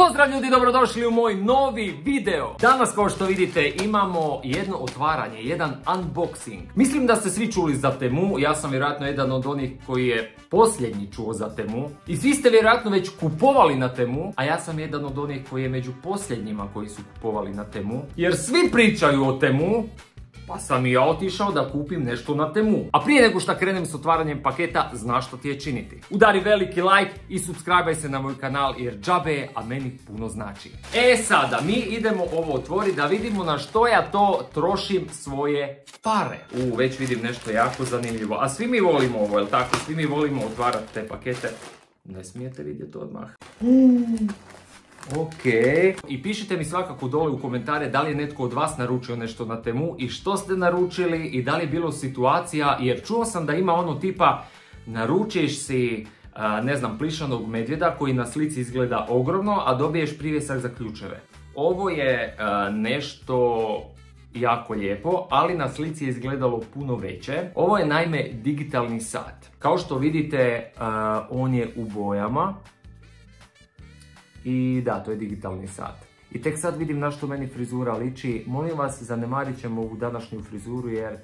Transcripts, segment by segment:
Pozdrav ljudi, dobrodošli u moj novi video. Danas kao što vidite imamo jedno otvaranje, jedan unboxing. Mislim da ste svi čuli za Temu, ja sam vjerojatno jedan od onih koji je posljednji čuo za Temu. I svi ste vjerojatno već kupovali na Temu, a ja sam jedan od onih koji je među posljednjima koji su kupovali na Temu. Jer svi pričaju o Temu, pa sam i ja otišao da kupim nešto na Temu. A prije nego što krenem s otvaranjem paketa, znaš što ti je činiti. Udari veliki like i subscribe se na moj kanal jer džabe je, a meni puno znači. Sada, mi idemo ovo otvoriti da vidimo na što ja to trošim svoje pare. Već vidim nešto jako zanimljivo. A svi mi volimo ovo, jel tako? Svi mi volimo otvarati te pakete. Ne smijete vidjeti odmah. Ok. I pišite mi svakako dole u komentare da li je netko od vas naručio nešto na Temu i što ste naručili i da li je bilo situacija, jer čuo sam da ima ono tipa naručiš si, ne znam, plišanog medvjeda koji na slici izgleda ogromno, a dobiješ privjesak za ključeve. Ovo je nešto jako lijepo, ali na slici je izgledalo puno veće. Ovo je naime digitalni sat. Kao što vidite, on je u bojama. I da, to je digitalni sat. I tek sad vidim na što meni frizura liči. Molim vas, zanemarit ćemo ovu današnju frizuru jer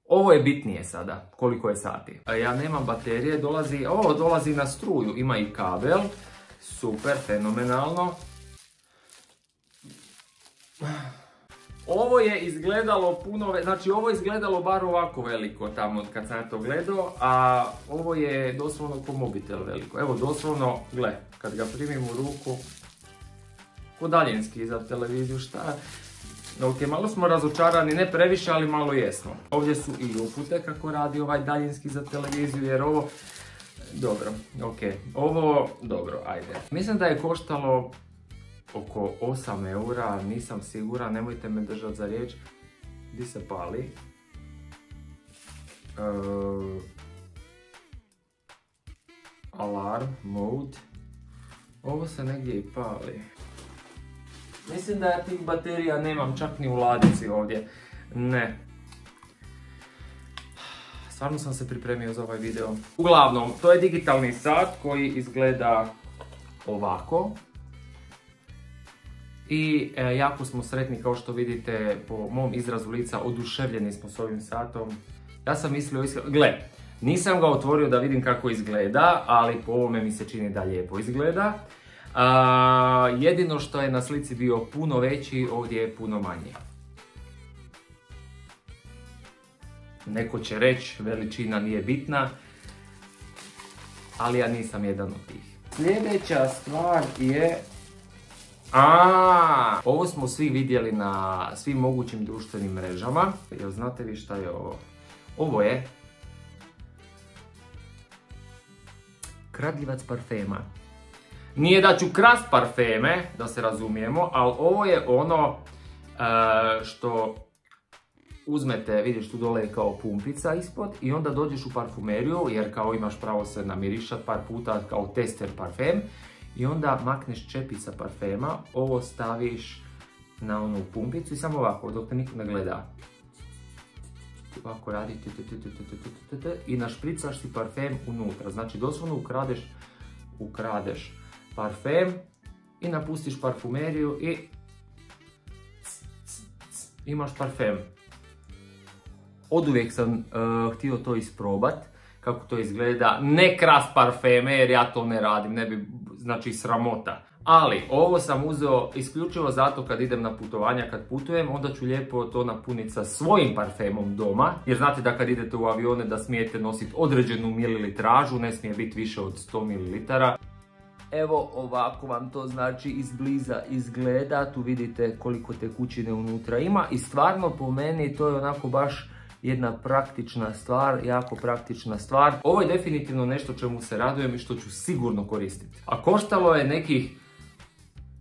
ovo je bitnije sada, koliko je sati. Ja nemam baterije, dolazi na struju, ima i kabel. Super, fenomenalno. Ovo je izgledalo ovo je izgledalo bar ovako veliko tamo kad sam to gledao, a ovo je doslovno ko mobitel veliko. Evo doslovno, gle, kad ga primim u ruku, ko daljinski za televiziju, šta? Ok, malo smo razočarani, ne previše, ali malo jesmo. Ovdje su i upute kako radi ovaj daljinski za televiziju, jer ovo, dobro, ok, ovo, dobro, ajde. Mislim da je koštalo oko 8 eura, nisam siguran, nemojte me držati za riječ. Gdje se pali? Alarm, mode. Ovo se negdje i pali. Mislim da ja tih baterija nemam čak ni u ladici ovdje. Ne. Stvarno sam se pripremio za ovaj video. Uglavnom, to je digitalni sat koji izgleda ovako. I jako smo sretni, kao što vidite po mom izrazu lica, oduševljeni smo s ovim satom. Ja sam mislio, gle, nisam ga otvorio da vidim kako izgleda, ali po ovome mi se čini da lijepo izgleda. Jedino što je na slici bio puno veći, ovdje je puno manji. Neko će reći, veličina nije bitna, ali ja nisam jedan od tih. Sljedeća stvar je... Ovo smo svi vidjeli na svim mogućim društvenim mrežama. Jel znate vi šta je ovo? Ovo je kradljivac parfema. Nije da ću krast parfeme, da se razumijemo, ali ovo je ono što uzmete, vidiš tu dole je kao pumpica ispod i onda dođeš u parfumeriju, jer kao imaš pravo se namirišat par puta kao tester parfem. I onda makneš čepica parfema, ovo staviš na onu pumpicu i samo ovako, dok te niko ne gleda. Ovako radi, i našpricaš si parfem unutra. Znači doslovno ukradeš parfem i napustiš parfumeriju i imaš parfem. Oduvijek sam htio to isprobat, kako to izgleda. Ne krast parfeme jer ja to ne radim, ne bi, znači sramota. Ali ovo sam uzeo isključivo zato kad idem na putovanja, kad putujem, onda ću lijepo to napuniti sa svojim parfemom doma. Jer znate da kad idete u avione da smijete nositi određenu mililitražu, ne smije biti više od 100 ml. Evo ovako vam to znači izbliza izgleda, tu vidite koliko tekućine unutra ima i stvarno po meni to je onako baš jedna praktična stvar, jako praktična stvar. Ovo je definitivno nešto čemu se radujem i što ću sigurno koristiti. A koštalo je nekih,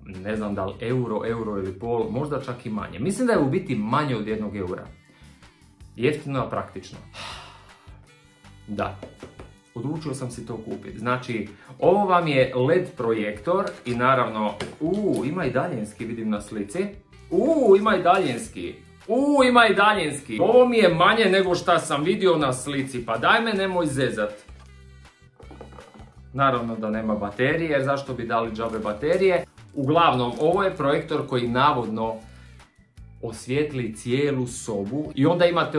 ne znam da li euro ili pol, možda čak i manje. Mislim da je u biti manje od 1 eura. Jeftino, a praktično. Da, odlučio sam si to kupiti. Znači, ovo vam je LED projektor i naravno, ima i daljinski, vidim na slici. Ima i daljinski. Ima i daljinski. Ovo mi je manje nego što sam vidio na slici, pa daj me nemoj zezat. Naravno da nema baterije, jer zašto bi dali džabe baterije. Uglavnom, ovo je projektor koji navodno osvijetli cijelu sobu i onda imate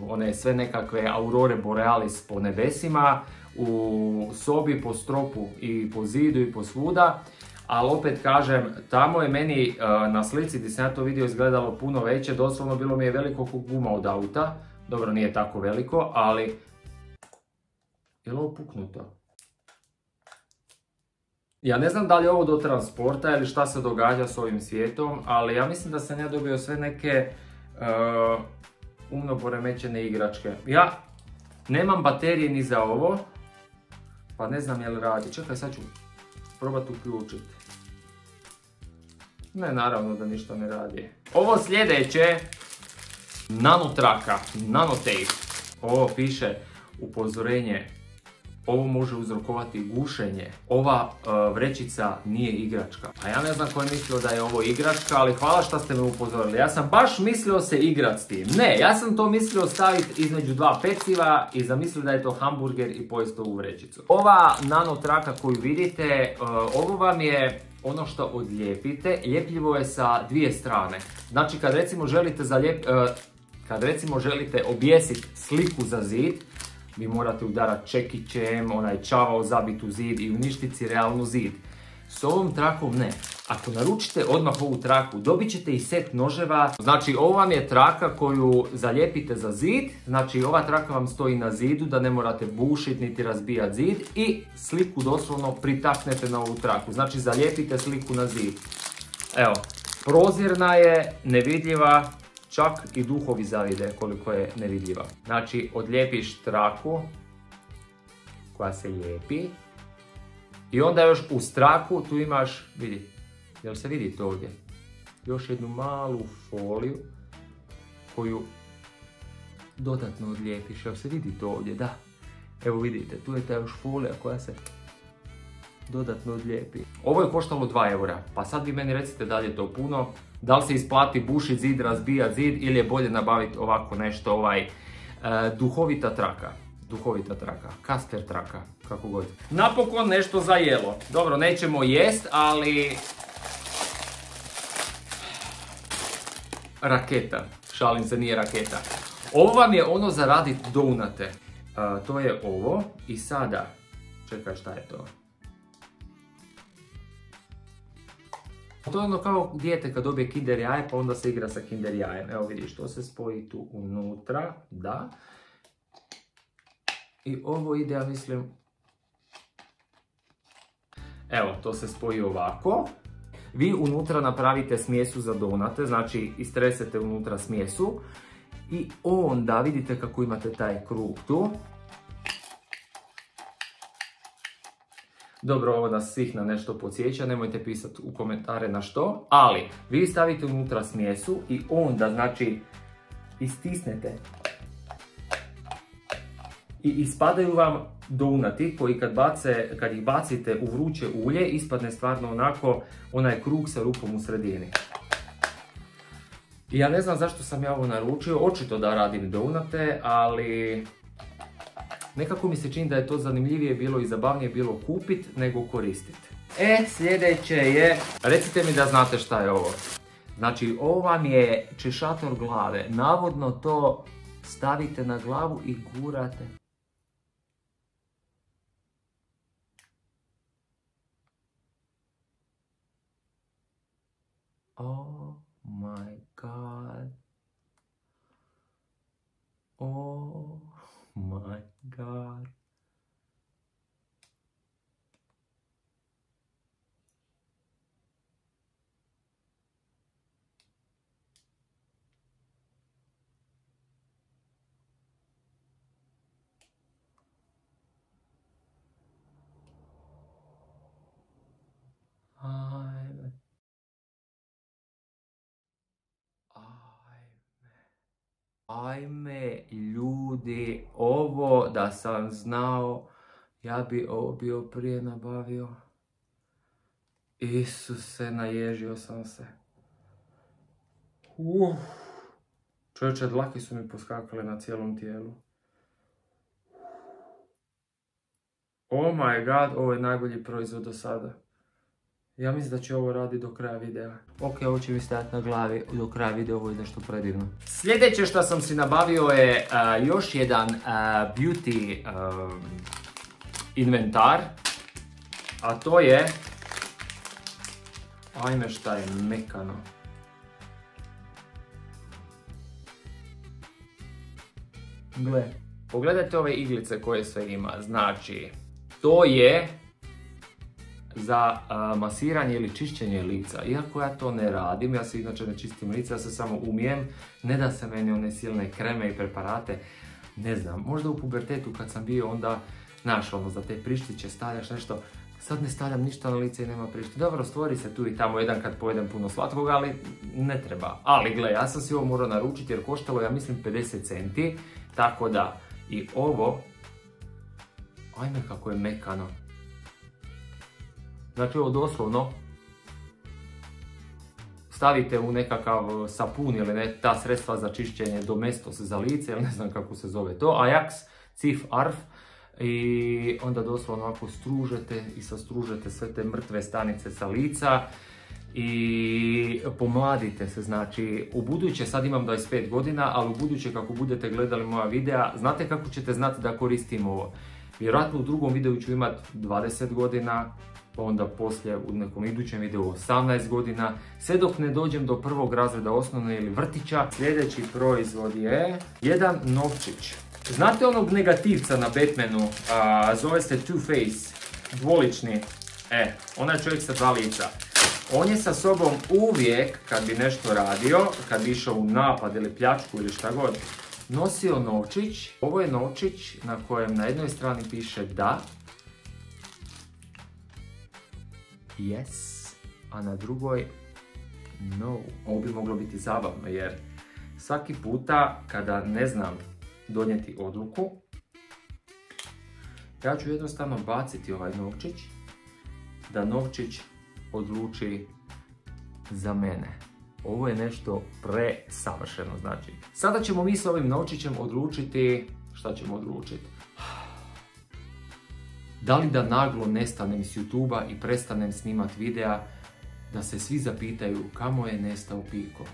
one sve nekakve aurore borealis po nebesima, u sobi, po stropu i po zidu i po svuda. Ali opet kažem, tamo je meni na slici gdje sam ja to vidio izgledalo puno veće, doslovno bilo mi je veliko kao guma od auta. Dobro, nije tako veliko, ali... Je li ovo puknuto? Ja ne znam da li je ovo do transporta ili šta se događa s ovim svijetom, ali ja mislim da sam ja dobio sve neke umno poremećene igračke. Ja nemam baterije ni za ovo, pa ne znam je li radi. Čekaj, sad ću probati uključiti. Ne, naravno da ništa ne radi. Ovo sljedeće, nanotraka, nanotape. Ovo piše upozorenje. Ovo može uzrokovati gušenje. Ova vrećica nije igračka. A ja ne znam ko je mislio da je ovo igračka, ali hvala što ste me upozorili. Ja sam baš mislio se igrat s tim. Ne, ja sam to mislio staviti između dva peciva i zamislio da je to hamburger i pojesti ovu vrećicu. Ova nanotraka koju vidite, ovo vam je ono što odlijepite. Ljepljivo je sa dvije strane. Znači kad recimo želite objesiti sliku za zid, vi morate udarati čekićem, onaj čavao zabit u zid i uništiti si realno zid. S ovom trakom ne. Ako naručite odmah ovu traku, dobit ćete i set noževa. Znači ovo vam je traka koju zalijepite za zid. Znači ova traka vam stoji na zidu da ne morate bušiti niti razbijati zid. I sliku doslovno pritaknete na ovu traku. Znači zalijepite sliku na zid. Evo, prozirna je, nevidljiva. Čak i duhovi zavide koliko je nevidljiva. Znači, odlijepiš traku koja se lijepi i onda još uz traku tu imaš, vidi, jel se vidi to ovdje? Još jednu malu foliju koju dodatno odlijepiš. Jel se vidi to ovdje? Da. Evo vidite, tu je ta još folija koja se dodatno odlijepi. Ovo je koštalo 2 eura, pa sad vi meni recite da li je to puno, da li se isplati bušiti zid, razbijati zid ili je bolje nabaviti ovako nešto, duhovita traka, kaster traka, kako god. Napokon nešto za jelo. Dobro, nećemo jest, ali... Raketa, šalim se, nije raketa. Ovo vam je ono za raditi donate. To je ovo i sada, čekaj šta je to? To je ono kao dijete kad dobije kinder jaje pa onda se igra sa kinder jajem. Evo vidiš, to se spoji tu unutra, da. I ovo ide, ja mislim... Evo, to se spoji ovako. Vi unutra napravite smjesu za donate, znači istresete unutra smjesu. I onda vidite kako imate taj krug tu. Dobro, ovo nas svih na nešto podsjeća, nemojte pisati u komentare na što, ali vi stavite unutra smjesu i onda, znači, istisnete i ispadaju vam donati koji kad ih bacite u vruće ulje, ispadne stvarno onako onaj krug sa rupom u sredini. I ja ne znam zašto sam ja ovo naručio, očito da radim donate, ali... Nekako mi se čini da je to zanimljivije bilo i zabavnije bilo kupit nego koristit. Sljedeće je... Recite mi da znate šta je ovo. Znači, ovo vam je češator glave. Navodno to stavite na glavu i gurate. Oh my god. Oh my god. Ajme ljudi, ovo da sam znao, ja bi ovo bio prije nabavio. Isuse, naježio sam se. Čovječe, dlake su mi poskakale na cijelom tijelu. Oh my god, ovo je najbolji proizvod do sada. Ja mislim da će ovo raditi do kraja videa. Ok, ovo će mi stajati na glavi do kraja videa, ovo je nešto predivno. Sljedeće što sam si nabavio je još jedan beauty inventar. A to je... Ajme šta je mekano. Gle, pogledajte ove iglice koje sve ima. Znači, to je za masiranje ili čišćenje lica. Iako ja to ne radim, ja se inače ne čistim lica, ja se samo umijem. Ne da se meni one silne kreme i preparate. Ne znam, možda u pubertetu kad sam bio onda, znaš, ono, za te prištiće stavljaš nešto. Sad ne stavljam ništa na lice i nema prišti. Dobro, stvori se tu i tamo jedan kad pojedem puno slatkog, ali ne treba. Ali gle, ja sam si ovo morao naručiti jer koštalo, ja mislim, 50 centi. Tako da, i ovo, ajme kako je mekano. Znači ovo doslovno stavite u nekakav sapun ili ta sredstva za čišćenje Domestos za lice, ili ne znam kako se zove to, Ajax, Cif, Arf. I onda doslovno ovako stružete i sastružete sve te mrtve stanice sa lica i pomladite se. Znači, u buduće, sad imam 25 godina, ali u buduće kako budete gledali moja videa, znate kako ćete znati da koristim ovo? Vjerojatno u drugom videu ću imati 20 godina, pa onda poslije u nekom idućem videu 18 godina, sve dok ne dođem do prvog razreda osnovne ili vrtića. Sljedeći proizvod je jedan novčić. Znate onog negativca na Batmanu, zove se Two-Face, dvolični, onaj čovjek sa dva lica. On je sa sobom uvijek, kad bi nešto radio, kad bi išao u napad ili pljačku ili šta god, nosio novčić. Ovo je novčić na kojem na jednoj strani piše da, yes, a na drugoj no. Ovo bi moglo biti zabavno jer svaki puta kada ne znam donijeti odluku, ja ću jednostavno baciti ovaj novčić, da novčić odluči za mene. Ovo je nešto presavršeno, znači. Sada ćemo mi s ovim novčićem odlučiti, šta ćemo odlučiti? Da li da naglo nestanem s YouTube-a i prestanem snimat videa, da se svi zapitaju kamo je nestao Piko.